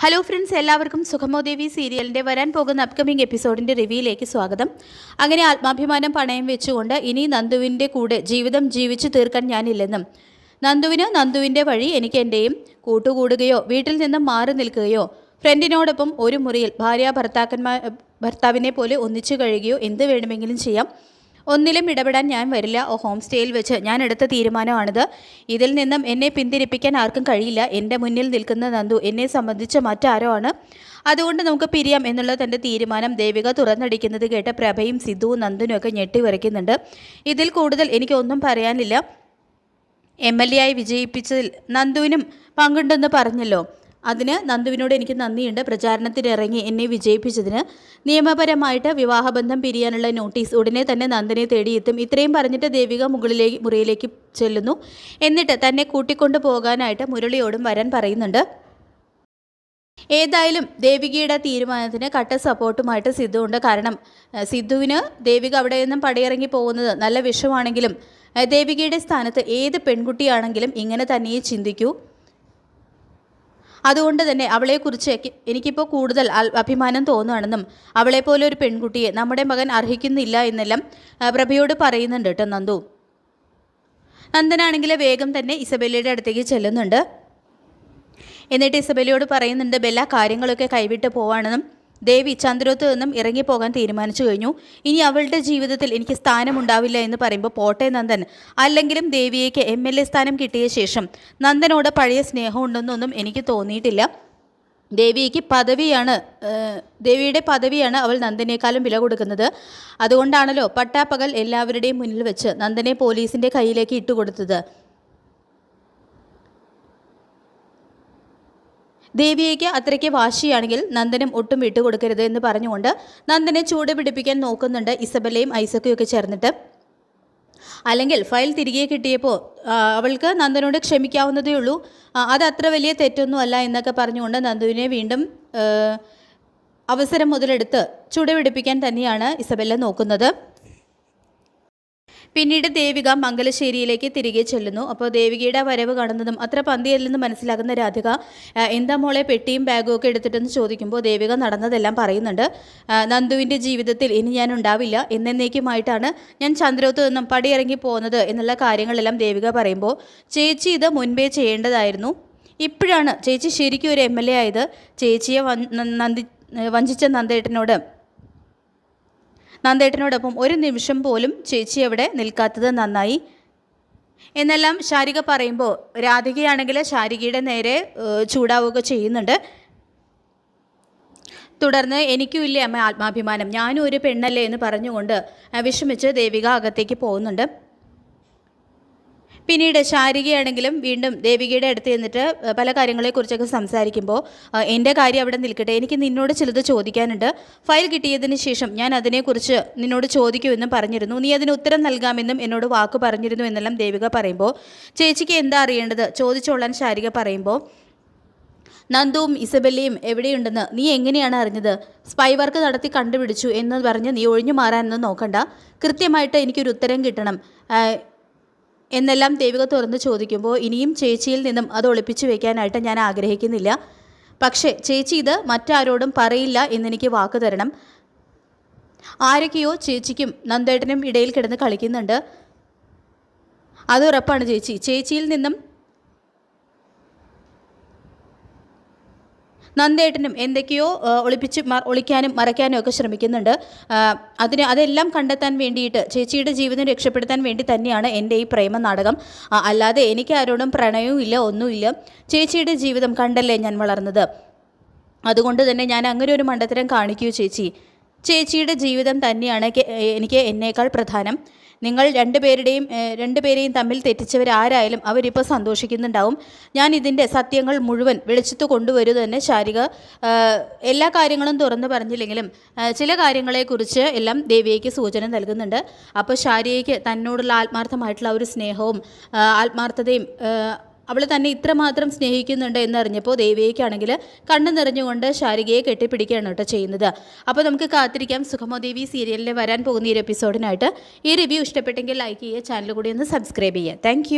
Hello friends, എല്ലാവർക്കും സുഖമോ ദേവി സീരിയലിൻ്റെ വരാൻ പോകുന്ന അപ്കമിംഗ് എപ്പിസോഡിൻ്റെ റിവ്യൂയിലേക്ക് സ്വാഗതം. അങ്ങനെ ആത്മാഭിമാനം പണയം വെച്ചുകൊണ്ട് ഇനി നന്ദുവിൻ്റെ കൂടെ ജീവിതം ജീവിച്ചു തീർക്കാൻ ഞാനില്ലെന്നും നന്ദുവിൻ്റെ വഴി എനിക്ക് എൻ്റെയും കൂട്ടുകൂടുകയോ വീട്ടിൽ നിന്നും മാറി നിൽക്കുകയോ ഫ്രണ്ടിനോടൊപ്പം ഒരു മുറിയിൽ ഭർത്താവിനെ പോലെ ഒന്നിച്ചു കഴിയുകയോ എന്ത് വേണമെങ്കിലും ചെയ്യാം. ഒന്നിലും ഇടപെടാൻ ഞാൻ വരില്ല. ഹോം സ്റ്റേയിൽ വെച്ച് ഞാൻ എടുത്ത തീരുമാനമാണിത്. ഇതിൽ നിന്നും എന്നെ പിന്തിരിപ്പിക്കാൻ ആർക്കും കഴിയില്ല. എൻ്റെ മുന്നിൽ നിൽക്കുന്ന നന്ദു എന്നെ സംബന്ധിച്ച് മറ്റാരോ ആണ്. അതുകൊണ്ട് നമുക്ക് പിരിയാം എന്നുള്ള തൻ്റെ തീരുമാനം ദേവിക തുറന്നടിക്കുന്നത് കേട്ട് പ്രഭയും സിദ്ധുവും നന്ദുനും ഒക്കെ ഞെട്ടി വിറയ്ക്കുന്നുണ്ട്. ഇതിൽ കൂടുതൽ എനിക്കൊന്നും പറയാനില്ല. MLA ആയി വിജയിപ്പിച്ചതിൽ നന്ദുവിനും പങ്കുണ്ടെന്ന് പറഞ്ഞല്ലോ. അതിന് നന്ദുവിനോട് എനിക്ക് നന്ദിയുണ്ട്. പ്രചാരണത്തിനിറങ്ങി എന്നെ വിജയിപ്പിച്ചതിന്. നിയമപരമായിട്ട് വിവാഹബന്ധം പിരിയാനുള്ള നോട്ടീസ് ഉടനെ തന്നെ നന്ദനെ തേടിയെത്തും. ഇത്രയും പറഞ്ഞിട്ട് ദേവിക മുറിയിലേക്ക് ചെല്ലുന്നു. എന്നിട്ട് തന്നെ കൂട്ടിക്കൊണ്ടു പോകാനായിട്ട് മുരളിയോടും വരാൻ പറയുന്നുണ്ട്. ഏതായാലും ദേവികയുടെ തീരുമാനത്തിന് കട്ട സപ്പോർട്ടുമായിട്ട് സിദ്ധു ഉണ്ട്. കാരണം സിദ്ധുവിന് ദേവിക അവിടെ നിന്നും പടിയിറങ്ങി പോകുന്നത് നല്ല വിഷമാണെങ്കിലും ദേവികയുടെ സ്ഥാനത്ത് ഏത് പെൺകുട്ടിയാണെങ്കിലും ഇങ്ങനെ തന്നെ ചിന്തിക്കൂ. അതുകൊണ്ട് തന്നെ അവളെക്കുറിച്ച് എനിക്കിപ്പോൾ കൂടുതൽ അഭിമാനം തോന്നുകയാണെന്നും അവളെപ്പോലെ ഒരു പെൺകുട്ടിയെ നമ്മുടെ മകൻ അർഹിക്കുന്നില്ല എന്നെല്ലാം പ്രഭയോട് പറയുന്നുണ്ട് കേട്ടോ നന്ദനാണെങ്കിൽ വേഗം തന്നെ ഇസബെല്ലയുടെ അടുത്തേക്ക് ചെല്ലുന്നുണ്ട്. എന്നിട്ട് ഇസബെല്ലയോട് പറയുന്നുണ്ട്, ബെല്ല കാര്യങ്ങളൊക്കെ കൈവിട്ട് പോവാണെന്നും ദേവി ചന്ദ്രോത്ത് നിന്നും ഇറങ്ങിപ്പോകാൻ തീരുമാനിച്ചു കഴിഞ്ഞു. ഇനി അവളുടെ ജീവിതത്തിൽ എനിക്ക് സ്ഥാനമുണ്ടാവില്ല എന്ന് പറയുമ്പോൾ പോട്ടെ നന്ദൻ. അല്ലെങ്കിലും ദേവിയേക്ക് MLA സ്ഥാനം കിട്ടിയ ശേഷം നന്ദനോട് പഴയ സ്നേഹമുണ്ടെന്നൊന്നും എനിക്ക് തോന്നിയിട്ടില്ല. ദേവിയുടെ പദവിയാണ് അവൾ നന്ദനേക്കാളും വില കൊടുക്കുന്നത്. അതുകൊണ്ടാണല്ലോ പട്ടാപ്പകൽ എല്ലാവരുടെയും മുന്നിൽ വെച്ച് നന്ദനെ പോലീസിൻ്റെ കയ്യിലേക്ക് ഇട്ടുകൊടുത്തത്. ദേവിയേക്ക് അത്രയ്ക്ക് വാശിയാണെങ്കിൽ നന്ദനും ഒട്ടും വിട്ടുകൊടുക്കരുത് എന്ന് പറഞ്ഞുകൊണ്ട് നന്ദനെ ചൂട് പിടിപ്പിക്കാൻ നോക്കുന്നുണ്ട് ഇസബെല്ലയും ഐസക്കും ഒക്കെ ചേർന്നിട്ട്. അല്ലെങ്കിൽ ഫയൽ തിരികെ കിട്ടിയപ്പോൾ അവൾക്ക് നന്ദനോട് ക്ഷമിക്കാവുന്നതേ ഉള്ളൂ, അത് അത്ര വലിയ തെറ്റൊന്നും അല്ല എന്നൊക്കെ പറഞ്ഞുകൊണ്ട് നന്ദുവിനെ വീണ്ടും അവസരം മുതലെടുത്ത് ചൂട് പിടിപ്പിക്കാൻ തന്നെയാണ് ഇസബെല്ല നോക്കുന്നത്. പിന്നീട് ദേവിക മംഗലശ്ശേരിയിലേക്ക് തിരികെ ചെല്ലുന്നു. അപ്പോൾ ദേവികയുടെ വരവ് കാണുന്നതും അത്ര പന്തിയല്ലെന്ന് മനസ്സിലാകുന്ന രാധിക എന്താ മോളെ പെട്ടിയും ബാഗും ഒക്കെ എടുത്തിട്ടെന്ന് ചോദിക്കുമ്പോൾ ദേവിക നടന്നതെല്ലാം പറയുന്നുണ്ട്. നന്ദുവിൻ്റെ ജീവിതത്തിൽ ഇനി ഞാൻ ഉണ്ടാവില്ല, എന്നേക്കുമായിട്ടാണ് ഞാൻ ചന്ദ്രോത്ത് നിന്നും പടിയിറങ്ങി പോകുന്നത് എന്നുള്ള കാര്യങ്ങളെല്ലാം ദേവിക പറയുമ്പോൾ, ചേച്ചി ഇത് മുൻപേ ചെയ്യേണ്ടതായിരുന്നു. ഇപ്പോഴാണ് ചേച്ചി ശരിക്കും ഒരു MLA ആയത്. ചേച്ചിയെ വഞ്ചിച്ച നന്ദേട്ടനോടൊപ്പം ഒരു നിമിഷം പോലും ചേച്ചി അവിടെ നിൽക്കാത്തത് നന്നായി എന്നെല്ലാം ശാരിക പറയുമ്പോൾ രാധികയാണെങ്കിൽ ശാരികയുടെ നേരെ ചൂടാവുക ചെയ്യുന്നുണ്ട്. തുടർന്ന് എനിക്കും ഇല്ലേ അമ്മ ആത്മാഭിമാനം, ഞാനും ഒരു പെണ്ണല്ലേ എന്ന് പറഞ്ഞുകൊണ്ട് വിഷമിച്ച് ദേവിക അകത്തേക്ക് പോകുന്നുണ്ട്. പിന്നീട് ശാരികയാണെങ്കിലും വീണ്ടും ദേവികയുടെ അടുത്ത് ചെന്നിട്ട് പല കാര്യങ്ങളെക്കുറിച്ചൊക്കെ സംസാരിക്കുമ്പോൾ, എൻ്റെ കാര്യം അവിടെ നിൽക്കട്ടെ, എനിക്ക് നിന്നോട് ചിലത് ചോദിക്കാനുണ്ട്. ഫയൽ കിട്ടിയതിന് ശേഷം ഞാൻ അതിനെക്കുറിച്ച് നിന്നോട് ചോദിക്കുമെന്നും പറഞ്ഞിരുന്നു. നീ അതിന് ഉത്തരം നൽകാമെന്നും എന്നോട് വാക്ക് പറഞ്ഞിരുന്നു എന്നെല്ലാം ദേവിക പറയുമ്പോൾ, ചേച്ചിക്ക് എന്താ അറിയേണ്ടത് ചോദിച്ചോളാൻ ശാരിക പറയുമ്പോൾ, നന്ദുവും ഇസബെല്ലയും എവിടെയുണ്ടെന്ന് നീ എങ്ങനെയാണ് അറിഞ്ഞത്? സ്പൈ വർക്ക് നടത്തി കണ്ടുപിടിച്ചു എന്ന് പറഞ്ഞ് നീ ഒഴിഞ്ഞു മാറാനൊന്നും നോക്കണ്ട. കൃത്യമായിട്ട് എനിക്കൊരു ഉത്തരം കിട്ടണം എന്നെല്ലാം ദേവിക തുറന്ന് ചോദിക്കുമ്പോൾ, ഇനിയും ചേച്ചിയിൽ നിന്നും അത് ഒളിപ്പിച്ചു വയ്ക്കാനായിട്ട് ഞാൻ ആഗ്രഹിക്കുന്നില്ല. പക്ഷേ ചേച്ചി ഇത് മറ്റാരോടും പറയില്ല എന്നെനിക്ക് വാക്ക് തരണം. ആരൊക്കെയോ ചേച്ചിക്കും നന്ദേട്ടനും ഇടയിൽ കിടന്ന് കളിക്കുന്നുണ്ട്. അത് ഉറപ്പാണ് ചേച്ചി. ചേച്ചിയിൽ നിന്നും നന്ദേട്ടനും എന്തൊക്കെയോ ഒളിക്കാനും മറയ്ക്കാനും ഒക്കെ ശ്രമിക്കുന്നുണ്ട്. അതെല്ലാം കണ്ടെത്താൻ വേണ്ടിയിട്ട് ചേച്ചിയുടെ ജീവിതം രക്ഷപ്പെടുത്താൻ വേണ്ടി തന്നെയാണ് എൻ്റെ ഈ പ്രേമ നാടകം. അല്ലാതെ എനിക്ക് ആരോടും പ്രണയവും ഇല്ല, ഒന്നുമില്ല. ചേച്ചിയുടെ ജീവിതം കണ്ടല്ലേ ഞാൻ വളർന്നത്. അതുകൊണ്ട് തന്നെ ഞാൻ അങ്ങനെ ഒരു മണ്ടത്തരം കാണിക്കൂ ചേച്ചിയുടെ ജീവിതം തന്നെയാണ് എനിക്ക് എന്നേക്കാൾ പ്രധാനം. നിങ്ങൾ രണ്ടുപേരെയും തമ്മിൽ തെറ്റിച്ചവരാരായാലും അവരിപ്പോൾ സന്തോഷിക്കുന്നുണ്ടാവും. ഞാൻ ഇതിൻ്റെ സത്യങ്ങൾ മുഴുവൻ വെളിച്ചത്ത് കൊണ്ടുവരും തന്നെ ശാരിക എല്ലാ കാര്യങ്ങളും തുറന്നു പറഞ്ഞില്ലെങ്കിലും ചില കാര്യങ്ങളെക്കുറിച്ച് എല്ലാം ദേവിയയ്ക്ക് സൂചന നൽകുന്നുണ്ട്. അപ്പോൾ ശാരികയ്ക്ക് തന്നോടുള്ള ആത്മാർത്ഥമായിട്ടുള്ള ഒരു സ്നേഹവും ആത്മാർത്ഥതയും അവൾ തന്നെ ഇത്രമാത്രം സ്നേഹിക്കുന്നുണ്ട് എന്നറിഞ്ഞപ്പോൾ ദേവിയേക്കാണെങ്കിൽ കണ്ണു നിറഞ്ഞുകൊണ്ട് ശാരികയെ കെട്ടിപ്പിടിക്കുകയാണ് കേട്ടോ ചെയ്യുന്നത്. അപ്പോൾ നമുക്ക് കാത്തിരിക്കാം സുഖമോ ദേവി സീരിയലിൽ വരാൻ പോകുന്ന ഈ ഒരു എപ്പിസോഡിനായിട്ട്. ഈ റിവ്യൂ ഇഷ്ടപ്പെട്ടെങ്കിൽ ലൈക്ക് ചെയ്യുക, ചാനൽ കൂടി ഒന്ന് സബ്സ്ക്രൈബ് ചെയ്യുക. താങ്ക്